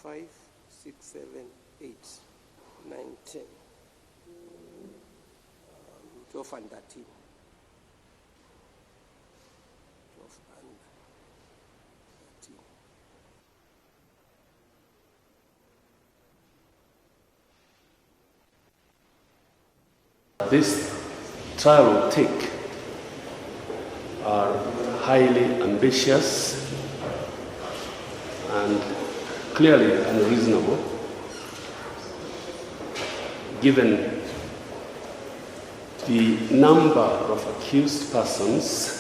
5, 6, 7, 8, 9, 10, 12 and 13. 12 and 13. This trial will take are highly ambitious and clearly unreasonable, given the number of accused persons,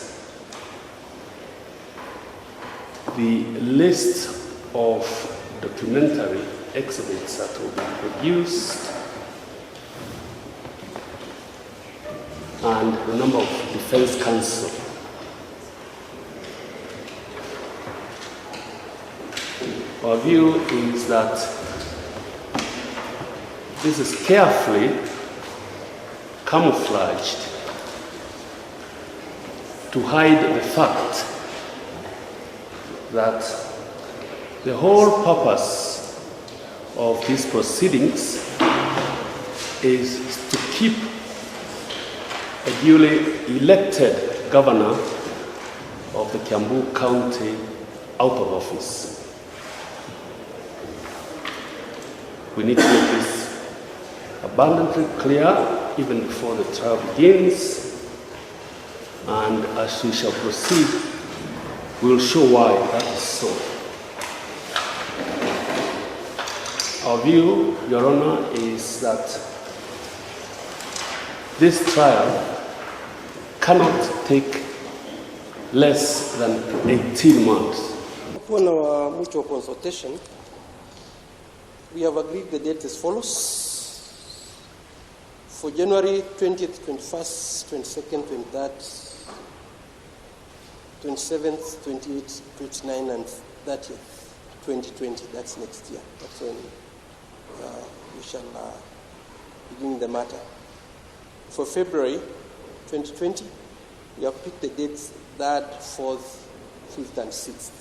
the list of documentary exhibits that will be produced, and the number of defense counsel. Our view is that this is carefully camouflaged to hide the fact that the whole purpose of these proceedings is to keep a duly elected governor of the Kiambu County out of office. We need to make this abundantly clear even before the trial begins, and as we shall proceed, we will show why that is so. Our view, Your Honor, is that this trial cannot take less than 18 months. Upon our mutual consultation, we have agreed the date as follows: for January 20th, 21st, 22nd, 23rd, 27th, 28th, 29th, and 30th, 2020. That's next year. That's when we shall begin the matter. For February 2020, we have picked the dates 3rd, 4th, 5th, and 6th.